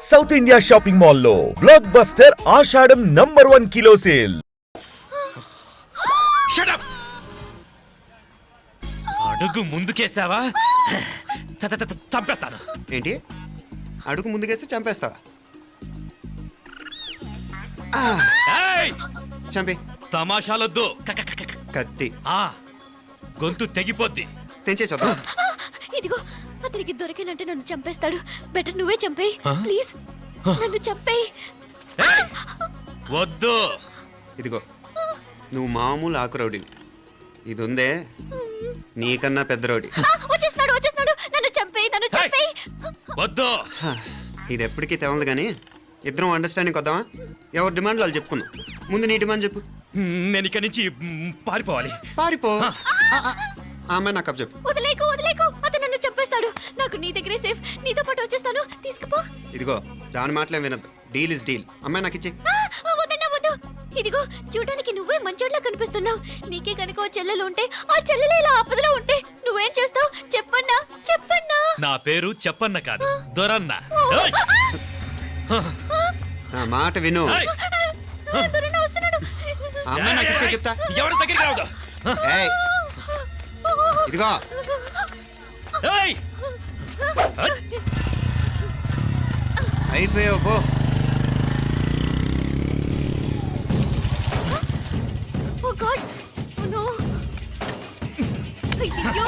South India shopping మాల్లో block buster ఆషాఢం #1 kilo sale. అడుగు ముందుకేసావా చంపేస్తాను. ఏంటి అడుగు ముందుకేస్తే చంపేస్తావా? ఏయ్! చంపి. తమాషాలొద్దు. కత్తి గొంతు తెగిపోద్ది. తెంచే చూద్దాం. ఇదిగో అతనికి దొరికినంటే నన్ను చంపేస్తాడు. బెటర్ నువ్వే చంపేయి ప్లీజ్. నన్ను చంపేయి. ఏయ్! వద్దు. ఇదిగో నువ్వు మామూలు ఆకు రౌడీ, ఇది ఉందే నీకన్నా పెద్ద రౌడీ. వచ్చేస్తున్నాడు వచ్చేస్తున్నాడు. నన్ను చంపేయి. వద్దు. ఇది ఎప్పటికీ తెవలదు కానీ ఇద్దరం అండర్స్టాండింగ్ వద్దామా? ఎవరి డిమాండ్లు వాళ్ళు చెప్పుకుందాం. ముందు నీ డిమాండ్ చెప్పు. నేను ఇక్కడి నుంచి పారిపోవాలి. పారిపో. ఆ అమ్మాయి నాకు చెప్పు. వదిలేకు అతను నన్ను చంపేస్తాడు. నాకు నీ దగ్గరే సేఫ్. నీతో పాటు వచ్చేస్తాను. తీసుకుపో. ఇదిగో దాని మాటలే వినద్దు. Deal is deal. అమ్మాయి నాకు ఇచ్చే. వద్దు. ఇదిగో చూడడానికి నువ్వే మంచోడ్లా కనిపిస్తున్నావు. నీకే కనుక ఓ చెల్లెలు ఉంటే ఆ చెల్లెలు ఇలా ఆపదలో ఉంటే నువ్వేం చేస్తావు చెప్పన్నా? నా పేరు చెప్పన్న కాదు, దొరన్న. ఏయ్! నా మాట విను. ఏయ్! దొరన్న వస్తున్నాడు. ఆ అమ్మాయి నాకు ఇచ్చే చెప్తా. ఎవరి దగ్గరికి రావద్దు. ఏయ్ ఇదిగో ఏయ్! అయిపోయావు పో. ఓ గాడ్ నో. అయ్యో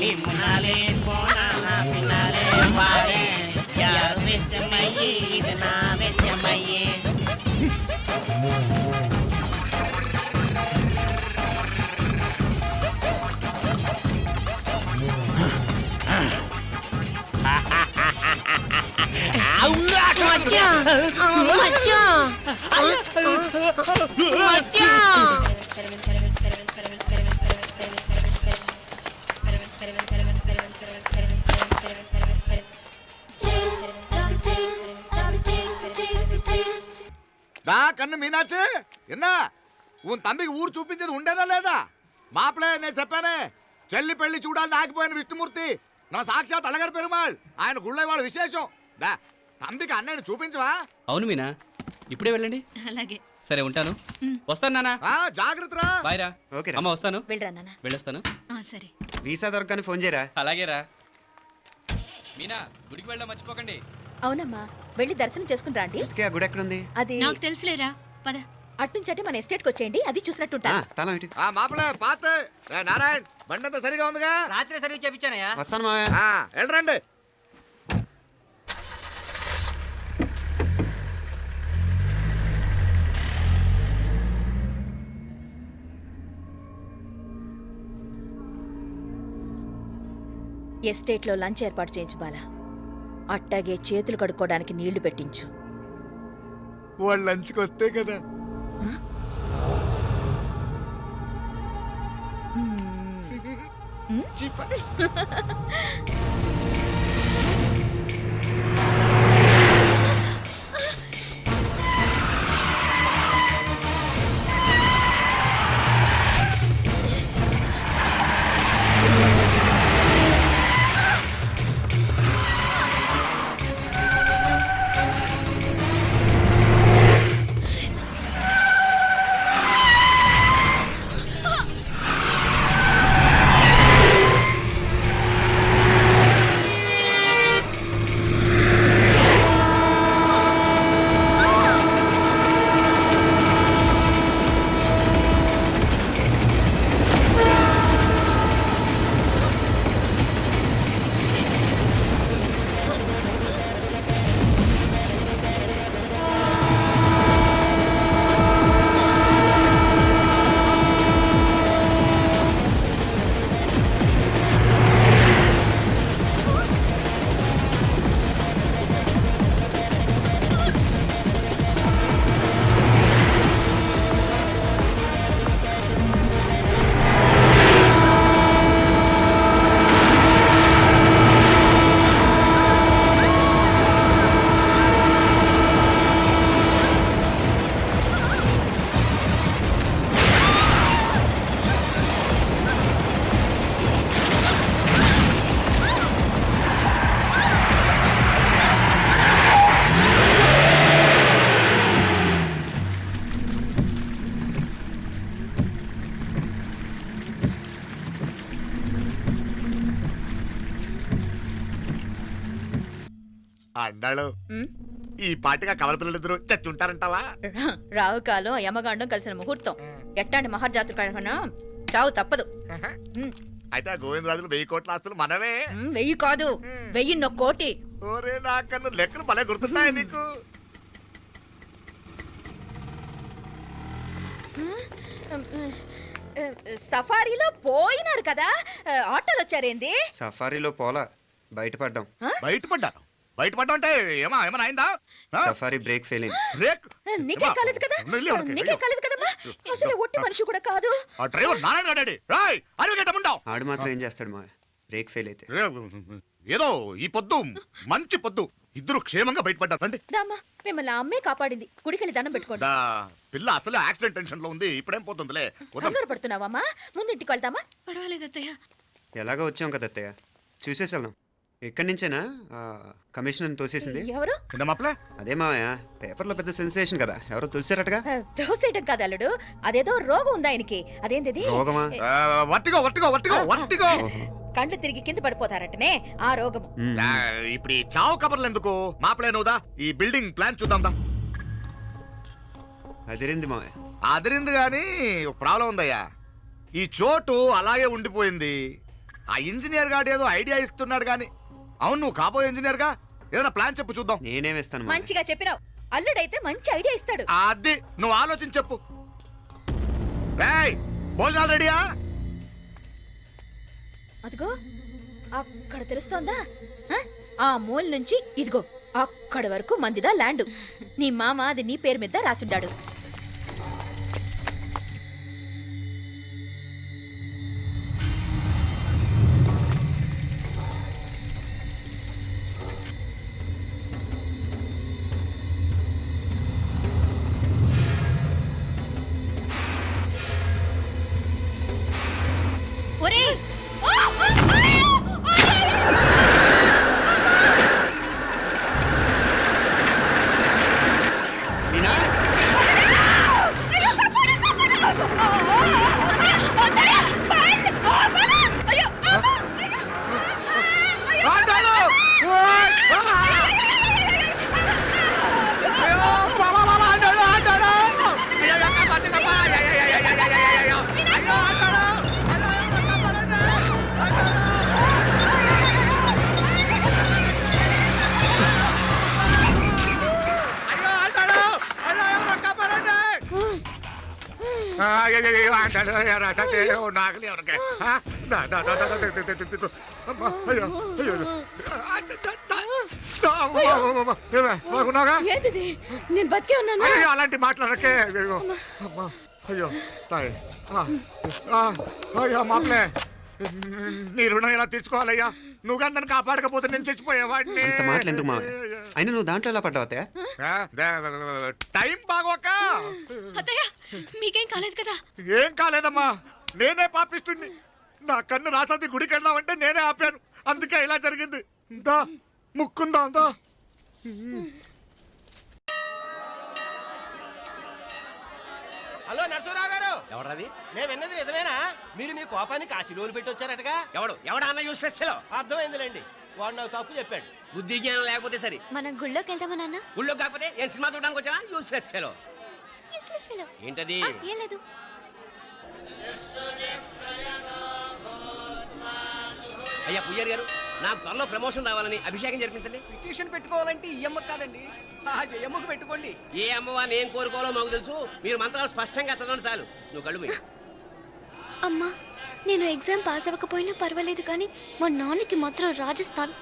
నిన్నాలే పోనా పిన్నాలే వారే యార్ వెచ్చమయ్యి ఇది నా వెచ్చమయ్యి. కన్ను మీనాచి ఎన్నా ఉన్ తమ్మికి ఊరు చూపించేది ఉండేదా లేదా? మాపలే నేను చెప్పానే, చెల్లి పెళ్లి చూడాలని ఆగిపోయిన విష్ణుమూర్తి నా సాక్షాత్ అలగర్ పెరుమాళ్. ఆయన గుళ్ళ వాళ్ళ విశేషం. దా తమ్మికి అన్నయ్యను చూపించవా? అవును మీనా, ఇప్పుడే వెళ్ళండి. అలాగే సరే ఉంటాను. వస్తాను నాన్న. జాగ్రత్తరా. బాయ్ రా. ఓకే అమ్మ వస్తాను. వెళ్ళరా నాన్న. వెళ్ళొస్తాను. సరే. వీసా దొరకని ఫోన్ చేయరా. అలాగే రా. మీనా గుడికి వెళ్ళడం మర్చిపోకండి. అవునమ్మా, వెళ్ళి దర్శనం చేసుకుని రండి. ఆ గుడి ఎక్కడుంది? అది నాకు తెలుసులేరా, పద. అట్నుంచి మన ఎస్టేట్ కి వచ్చేయండి, అది చూసినట్టుంటా. తల ఇటు. మాపలే పాత నారాయణ్ బండంతా సరిగా ఉందిగా? రాత్రి సర్వీస్ చేయించానయ్యా. వస్తాను మావయ్య. వెళ్ళరండి. ఎస్టేట్ లో లంచ్ ఏర్పాటు చేయించు బాలా. అట్టాగే చేతులు కడుక్కోవడానికి నీళ్లు పెట్టించు. వాళ్ళు లంచ్కి వస్తే కదా. అన్నాడు ఉమ్, ఈ పాటిగా కవల పిల్లలిద్దరూ చచ్చుంటారంటావా రావు కాలం యమగాండం కలిసిన ముహూర్తం ఎట్టాంటి మహర్జాతృ కన్నా చావు తప్పదు ఉమ్, అయితే ఆ గోవిందరాజులు 1000 కోట్ల ఆస్తులు మనమే 1000 కాదు 1000 కోటి. ఓరే నాకన్ను లెక్కలు భలే గుర్తున్నాయి నీకు. సఫారీలో పోయినారు కదా, ఆటోలు వచ్చారేంది? సఫారీలో పోలా బయటపడ్డాం. బయటపడ్డా అంటే ఏమైనా అయిందా? సఫారీ బ్రేక్ ఫెయిల్ అయింది. బ్రేక్ నీకే కాలేదు కదా, నీకే కాలేదు కదమ్మా, అసలు ఒట్టి మనిషి కూడా కాదు. ఆ డ్రైవర్ నారాయణ గాడండి. రాయ్ అరగటముండావు. ఆడు మాత్రం ఏం చేస్తాడు మా బ్రేక్ ఫెయిల్ అయితే. ఏదో ఈ పొద్దు మంచి పొద్దు ఇద్దరు క్షేమంగా బయటపడ్డారు. రండి. దామా మిమ్మల్ని ఆ అమ్మే కాపాడింది, గుడికెళ్ళి దండం పెట్టుకోండి. దా, పిల్ల అసలు యాక్సిడెంట్ టెన్షన్ లో ఉంది. ఇప్పుడేం పోతుందిలే. వద్దాం. కంగారు పడుతున్నావమ్మా, ముందు ఇంటికి వెళ్తామా? పర్వాలేదు అత్తయ్య. ఎలాగో వచ్చాం కదా అత్తయ్య, చూసేసి వెళ్దాం. ఎక్కడి నుంచేనా కమిషనర్ తోసేసింది? ఎవరు? మాప్లే అదే మావయ్య, పేపర్లో పెద్ద సెన్సేషన్ కదా, ఎవరో తోసారటగా. దోసేయటం కాదు అల్లుడు, అదేదో రోగం ఉందా ఆయనకి. అదేంటిది? రోగమా? వర్టిగో కండ్లు తిరిగి కింద పడిపోతారటనే ఆ రోగం. ఇప్పుడు ఈ చావు కబర్లు ఎందుకు? మాప్లే నువ్వుదా, ఈ బిల్డింగ్ ప్లాన్ చూద్దాందా. అదిరింది మావయ్య. అదిరింది గాని ఒక ప్రాబ్లం ఉందయ్యా. ఈ చోటు అలాగే ఉండిపోయింది. ఆ ఇంజనీర్ గాడు ఏదో ఐడియా ఇస్తున్నాడు గాని. అవును, నువ్వు కాబోయే ఇంజనీర్ గా ఏదైనా ప్లాన్ చెప్పు చూద్దాం. నేనే వేస్తాను మావయ్య. మంచిగా చెప్పినావు, అల్లుడైతే మంచి ఐడియా ఇస్తాడు. అది నువ్వు ఆలోచించి చెప్పు. రేయ్, భోజనాలు రెడీయా? అదిగో అక్కడ తెలుస్తోందా? ఆ మూల నుంచి ఇదిగో అక్కడి వరకు మందిదా ల్యాండ్. నీ మామ అది నీ పేరు మీద రాసుండాడు. ఒరేయ్! మీనా? ఆండాలు! ఓయ్! అయ్యో, బాబా, బాబా, ఆండాలు, ఆండాలు! అయ్యో, ఎక్క బతికప్పా! అయ్యో, అయ్యో, ఆండాలు! అయ్యో, ఆండాలు! అయ్యో, ఎవరో కాపాడండి! అయ్యో, ఆండాలు, ఎవరో చచ్చి, నాగలి ఎవరికి? దా, దా, దా, దా, దా, దా, దా, దా, దా. అమ్మా, అయ్యో, అయ్యో. బాగున్నాగా? ఏంటిది? నేను బతికే ఉన్నాను. అయ్యో, అలాంటి మాట్లాడకే. అయ్యో, అమ్మా, అయ్యో, తాయ్. అయ్యో, మాప్లే, నీ రుణం ఎలా తీర్చుకోవాలయ్యా? నువ్వు కానీ నన్ను కాపాడకపోతే నేను చచ్చిపోయేవాడిని. అంత మాటలు ఎందుకు మావయ్య? అయినా నువ్వు దాంట్లో ఎలా పడ్డావు అత్తయ్య? టైం బాగోక. అత్తయ్య మీకేం కాలేదు కదా? ఏం కాలేదమ్మా, నేనే పాపిస్తుంది. నా కన్ను రాసాది గుడికి వెళ్దామంటే నేనే ఆపాను. అందుకే ఇలా జరిగింది. దా, ముక్కుందా దా. హలో నరసరావు గారు. ఎవరది? నేను విన్నది నిజమేనా? మీరు మీ కోపానికి కాశీలోలు పెట్టి వచ్చారటగా? ఎవడా అన్న యూస్లెస్ ఫెలో. అర్థమైందిలేండి, వాడు నాకు తప్పు చెప్పాడు. బుద్ధి జ్ఞానం లేకపోతే సరే. మనం గుళ్ళోకి వెళ్దామా నాన్న? ఊళ్ళో కాకపోతే ఏం సినిమా చూడడానికి వచ్చావా? Useless fellow. Useless fellow. ఏంటది? ఏం లేదు. అయ్యా పుయ్యర్ గారు, నాకు త్వరలో ప్రమోషన్ రావాలని అభిషేకం జరిపించండి. పిటిషన్ పెట్టుకోవాలంటే ఈ అమ్మ కాదండి, ఆ జయమ్మకు పెట్టుకోండి. ఏ అమ్మవారిని ఏం కోరుకోవాలో మాకు తెలుసు. మీరు మంత్రాలు స్పష్టంగా చదవండి చాలు. నువ్వు కళ్ళు మూయి. అమ్మా, నేను ఎగ్జామ్ పాస్ అవ్వకపోయినా పర్వాలేదు కానీ మా నాన్నకి మాత్రం రాజస్థాన్,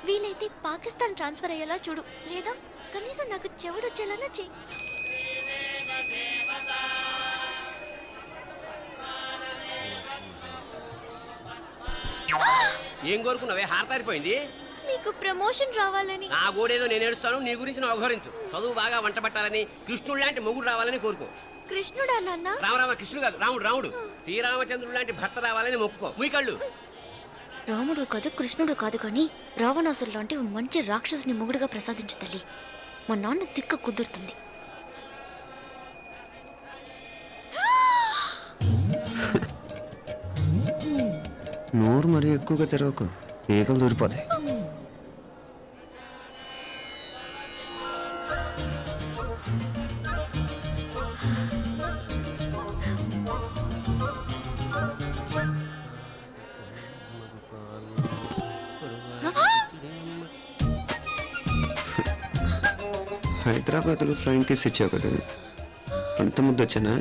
వీలైతే పాకిస్తాన్ ట్రాన్స్ఫర్ అయ్యేలా చూడు. లేదా కనీసం నాకు చెవుడొచ్చేలానా చెయ్యి. ఏం కోరుకున్నావే? హారతారిపోయింది. మీకు ప్రమోషన్ రావాలని. నా గోడేదో నేను ఏడుస్తాను, నీ గురించి నువ్వు అవహరించు. చదువు బాగా వంట పట్టాలని, కృష్ణుడు లాంటి మొగుడు రావాలని కోరుకో. కృష్ణుడా నాన్న? రామరామ కృష్ణుడు కాదు, రాముడు. రాముడు శ్రీరామచంద్రుడు లాంటి భర్త రావాలని మొక్కుకో. ముయ్యి కళ్ళు. రాముడు కాదు, కృష్ణుడు కాదు, కానీ రావణాసురు లాంటి ఓ మంచి రాక్షసుని మొగుడుగా ప్రసాదించు తల్లి. మా నాన్న తిక్క కుదురుతుంది. నోరు మరీ ఎక్కువగా తెరవకు, ఈగలు దూరిపోతాయి. హైదరాబాద్లో ఫ్లయింగ్ కిస్ ఇచ్చావు కదా, అంత ముద్దు వచ్చానా?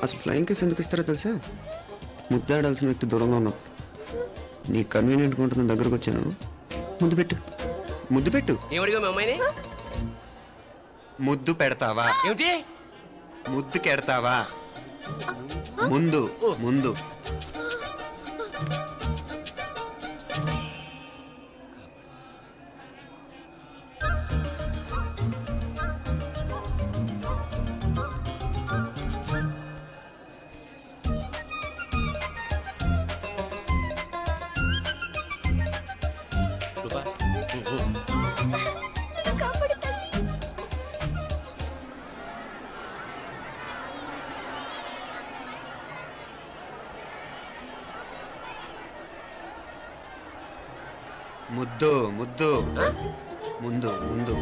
అసలు ఫ్లయింగ్ కిస్ ఎందుకు ఇస్తారో తెలుసా? ముద్దాడాల్సిన వ్యక్తి దూరంగా ఉన్నావు. నీ కన్వీనియంట్గా ఉంటుంది దగ్గరకు వచ్చాను. ముద్దు పెట్టు, ముద్దు పెట్టు. ఏమడిగా మీ అమ్మాయిని? ముద్దు పెడతావా? ఏమిటి? ముద్దు కెడతావా? ముందు ముందు. ముద్దు ముద్దు ముందు ముందు.